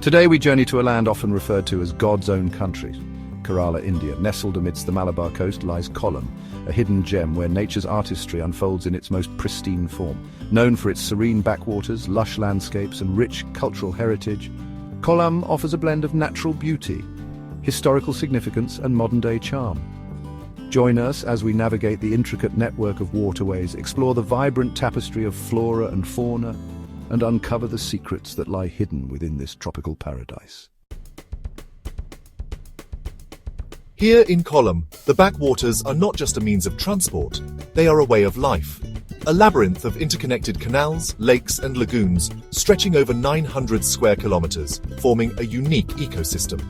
Today we journey to a land often referred to as God's own country, Kerala, India. Nestled amidst the Malabar coast lies Kollam, a hidden gem where nature's artistry unfolds in its most pristine form. Known for its serene backwaters, lush landscapes and rich cultural heritage, Kollam offers a blend of natural beauty, historical significance and modern-day charm. Join us as we navigate the intricate network of waterways, explore the vibrant tapestry of flora and fauna, and uncover the secrets that lie hidden within this tropical paradise. Here in Kollam, the backwaters are not just a means of transport, they are a way of life. A labyrinth of interconnected canals, lakes and lagoons stretching over 900 square kilometers, forming a unique ecosystem.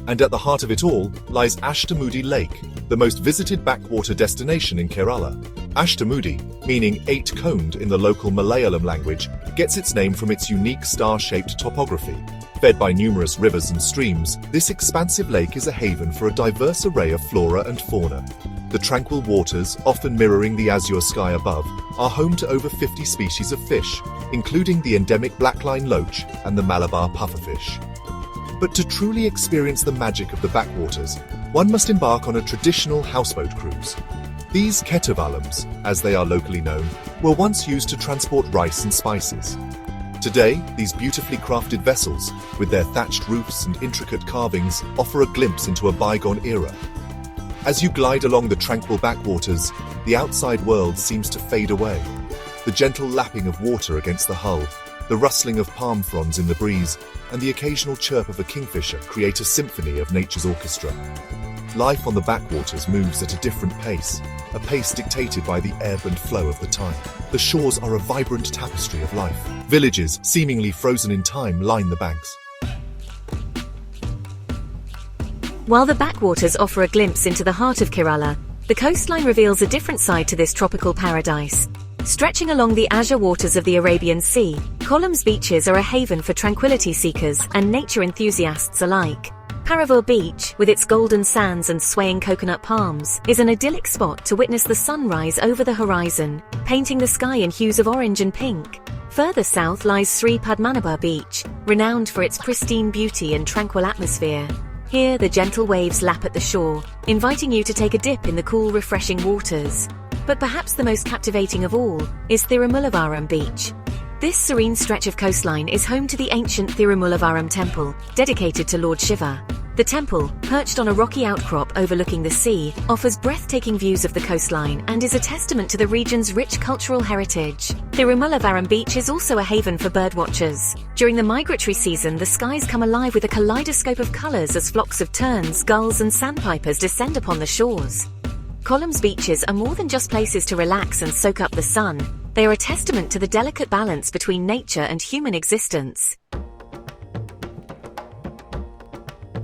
And at the heart of it all lies Ashtamudi Lake, the most visited backwater destination in Kerala. Ashtamudi, meaning eight-coned in the local Malayalam language, gets its name from its unique star-shaped topography. Fed by numerous rivers and streams, this expansive lake is a haven for a diverse array of flora and fauna. The tranquil waters, often mirroring the azure sky above, are home to over 50 species of fish, including the endemic blackline loach and the Malabar pufferfish. But to truly experience the magic of the backwaters, one must embark on a traditional houseboat cruise. These ketavalams, as they are locally known, were once used to transport rice and spices. Today, these beautifully crafted vessels, with their thatched roofs and intricate carvings, offer a glimpse into a bygone era. As you glide along the tranquil backwaters, the outside world seems to fade away. The gentle lapping of water against the hull, the rustling of palm fronds in the breeze, and the occasional chirp of a kingfisher create a symphony of nature's orchestra. Life on the backwaters moves at a different pace, a pace dictated by the ebb and flow of the tide. The shores are a vibrant tapestry of life. Villages, seemingly frozen in time, line the banks. While the backwaters offer a glimpse into the heart of Kerala, the coastline reveals a different side to this tropical paradise. Stretching along the azure waters of the Arabian Sea, Kollam's beaches are a haven for tranquility seekers and nature enthusiasts alike. Paravur Beach, with its golden sands and swaying coconut palms, is an idyllic spot to witness the sunrise over the horizon, painting the sky in hues of orange and pink. Further south lies Sri Padmanabha Beach, renowned for its pristine beauty and tranquil atmosphere. Here, the gentle waves lap at the shore, inviting you to take a dip in the cool, refreshing waters. But perhaps the most captivating of all is Thirumulavaram Beach. This serene stretch of coastline is home to the ancient Thirumulavaram temple, dedicated to Lord Shiva. The temple, perched on a rocky outcrop overlooking the sea, offers breathtaking views of the coastline and is a testament to the region's rich cultural heritage. Thirumulavaram Beach is also a haven for birdwatchers. During the migratory season, the skies come alive with a kaleidoscope of colors as flocks of terns, gulls and sandpipers descend upon the shores. Kollam's beaches are more than just places to relax and soak up the sun. They are a testament to the delicate balance between nature and human existence.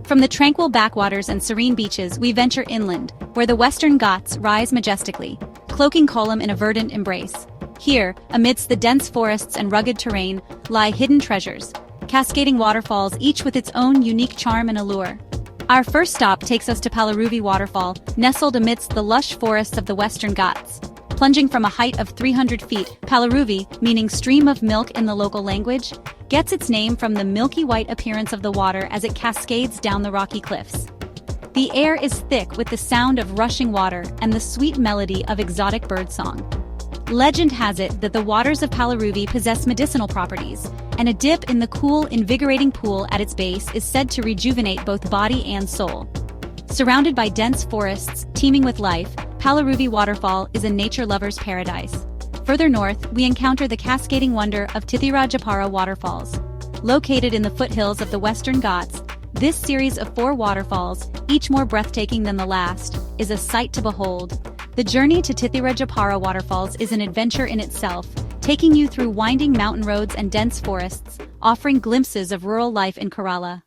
From the tranquil backwaters and serene beaches, we venture inland, where the Western Ghats rise majestically, cloaking Kollam in a verdant embrace. Here, amidst the dense forests and rugged terrain, lie hidden treasures, cascading waterfalls, each with its own unique charm and allure. Our first stop takes us to Palaruvi Waterfall, nestled amidst the lush forests of the Western Ghats. Plunging from a height of 300 feet, Palaruvi, meaning stream of milk in the local language, gets its name from the milky white appearance of the water as it cascades down the rocky cliffs. The air is thick with the sound of rushing water and the sweet melody of exotic birdsong. Legend has it that the waters of Palaruvi possess medicinal properties, and a dip in the cool, invigorating pool at its base is said to rejuvenate both body and soul. Surrounded by dense forests teeming with life, Palaruvi Waterfall is a nature lover's paradise. Further north, we encounter the cascading wonder of Tithirajapara Waterfalls. Located in the foothills of the Western Ghats, this series of 4 waterfalls, each more breathtaking than the last, is a sight to behold. The journey to Tithirajapara Waterfalls is an adventure in itself, taking you through winding mountain roads and dense forests, offering glimpses of rural life in Kerala.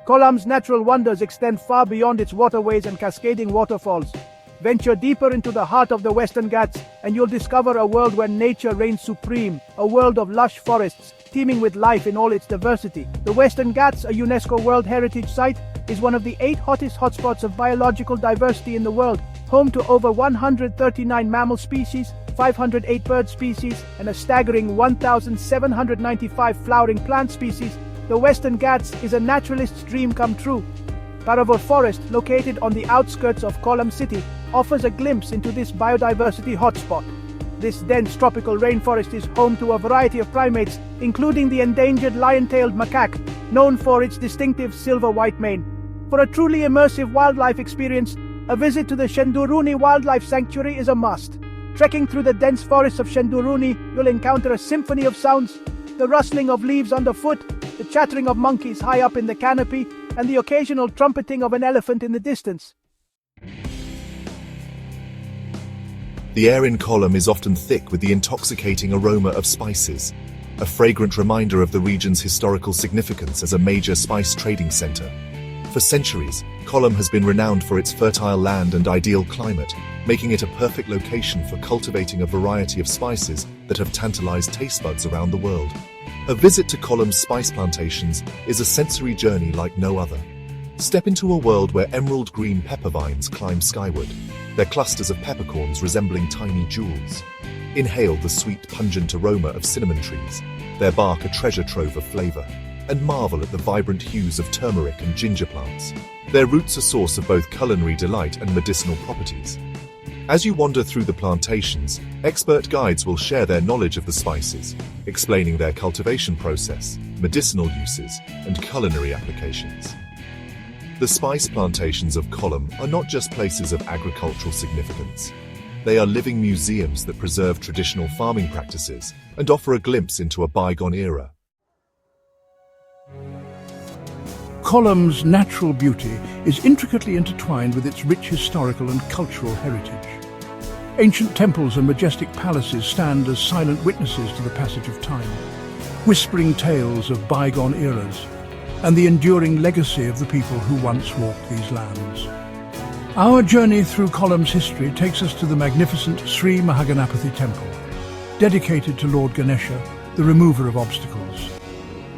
Kollam's natural wonders extend far beyond its waterways and cascading waterfalls. Venture deeper into the heart of the Western Ghats, and you'll discover a world where nature reigns supreme, a world of lush forests, teeming with life in all its diversity. The Western Ghats, a UNESCO World Heritage Site, is one of the 8 hottest hotspots of biological diversity in the world, home to over 139 mammal species, 508 bird species, and a staggering 1,795 flowering plant species, the Western Ghats is a naturalist's dream come true. Paravur Forest, located on the outskirts of Kollam city, offers a glimpse into this biodiversity hotspot. This dense tropical rainforest is home to a variety of primates, including the endangered lion-tailed macaque, known for its distinctive silver-white mane. For a truly immersive wildlife experience, a visit to the Shenduruni Wildlife Sanctuary is a must. Trekking through the dense forests of Shenduruni, you'll encounter a symphony of sounds: the rustling of leaves underfoot, the chattering of monkeys high up in the canopy, and the occasional trumpeting of an elephant in the distance. The air in Kollam is often thick with the intoxicating aroma of spices, a fragrant reminder of the region's historical significance as a major spice trading center. For centuries, Kollam has been renowned for its fertile land and ideal climate, making it a perfect location for cultivating a variety of spices that have tantalized taste buds around the world. A visit to Kollam's spice plantations is a sensory journey like no other. Step into a world where emerald green pepper vines climb skyward, their clusters of peppercorns resembling tiny jewels. Inhale the sweet, pungent aroma of cinnamon trees, their bark a treasure trove of flavor, and marvel at the vibrant hues of turmeric and ginger plants, their roots a source of both culinary delight and medicinal properties. As you wander through the plantations, expert guides will share their knowledge of the spices, explaining their cultivation process, medicinal uses, and culinary applications. The spice plantations of Kollam are not just places of agricultural significance. They are living museums that preserve traditional farming practices and offer a glimpse into a bygone era. Kollam's natural beauty is intricately intertwined with its rich historical and cultural heritage. Ancient temples and majestic palaces stand as silent witnesses to the passage of time, whispering tales of bygone eras and the enduring legacy of the people who once walked these lands. Our journey through Kollam's history takes us to the magnificent Sri Mahaganapathy Temple, dedicated to Lord Ganesha, the remover of obstacles.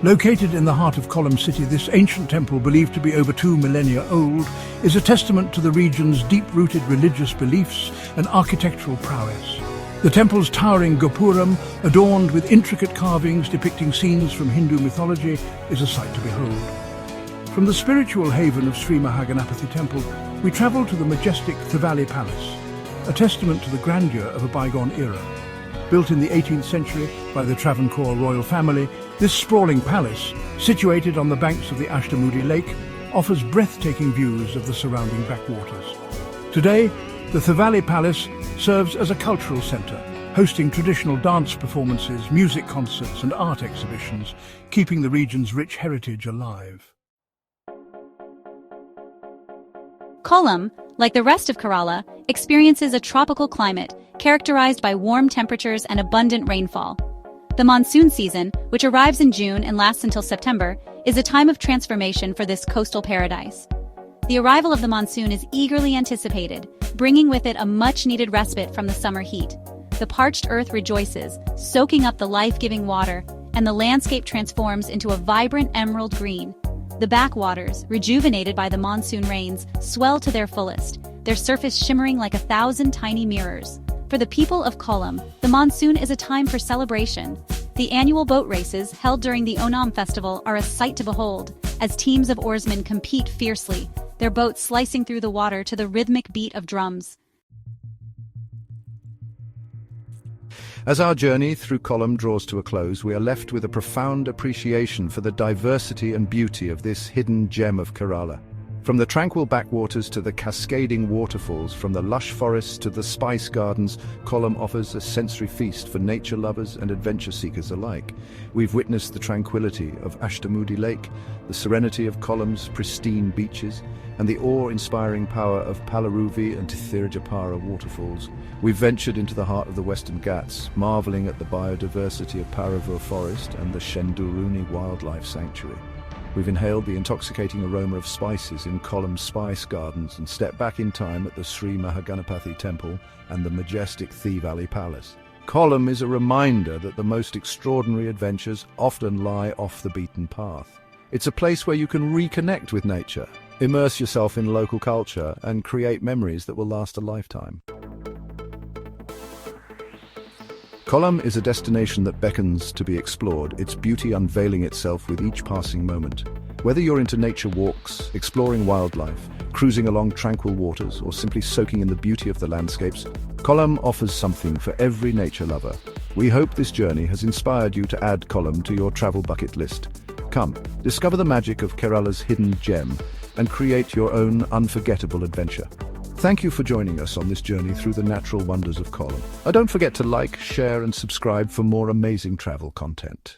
Located in the heart of Kollam city, this ancient temple, believed to be over 2 millennia old, is a testament to the region's deep-rooted religious beliefs and architectural prowess. The temple's towering gopuram, adorned with intricate carvings depicting scenes from Hindu mythology, is a sight to behold. From the spiritual haven of Sri Mahaganapathy Temple, we travel to the majestic Thivali Palace, a testament to the grandeur of a bygone era. Built in the 18th century by the Travancore royal family, this sprawling palace, situated on the banks of the Ashtamudi Lake, offers breathtaking views of the surrounding backwaters. Today, the Thivali Palace serves as a cultural centre, hosting traditional dance performances, music concerts and art exhibitions, keeping the region's rich heritage alive. Kollam, like the rest of Kerala, experiences a tropical climate characterized by warm temperatures and abundant rainfall. The monsoon season, which arrives in June and lasts until September, is a time of transformation for this coastal paradise. The arrival of the monsoon is eagerly anticipated, bringing with it a much-needed respite from the summer heat. The parched earth rejoices, soaking up the life-giving water, and the landscape transforms into a vibrant emerald green. The backwaters, rejuvenated by the monsoon rains, swell to their fullest, their surface shimmering like 1,000 tiny mirrors. For the people of Kollam, the monsoon is a time for celebration. The annual boat races held during the Onam festival are a sight to behold, as teams of oarsmen compete fiercely, their boats slicing through the water to the rhythmic beat of drums. As our journey through Kollam draws to a close, we are left with a profound appreciation for the diversity and beauty of this hidden gem of Kerala. From the tranquil backwaters to the cascading waterfalls, from the lush forests to the spice gardens, Kollam offers a sensory feast for nature lovers and adventure seekers alike. We've witnessed the tranquility of Ashtamudi Lake, the serenity of Kollam's pristine beaches, and the awe-inspiring power of Palaruvi and Tirujapara waterfalls. We've ventured into the heart of the Western Ghats, marveling at the biodiversity of Paravur Forest and the Shenduruni Wildlife Sanctuary. We've inhaled the intoxicating aroma of spices in Kollam's spice gardens and stepped back in time at the Sri Mahaganapathy Temple and the majestic Thivali Palace. Kollam is a reminder that the most extraordinary adventures often lie off the beaten path. It's a place where you can reconnect with nature, immerse yourself in local culture, and create memories that will last a lifetime. Kollam is a destination that beckons to be explored, its beauty unveiling itself with each passing moment. Whether you're into nature walks, exploring wildlife, cruising along tranquil waters, or simply soaking in the beauty of the landscapes, Kollam offers something for every nature lover. We hope this journey has inspired you to add Kollam to your travel bucket list. Come, discover the magic of Kerala's hidden gem and create your own unforgettable adventure. Thank you for joining us on this journey through the natural wonders of Kollam. Don't forget to like, share and subscribe for more amazing travel content.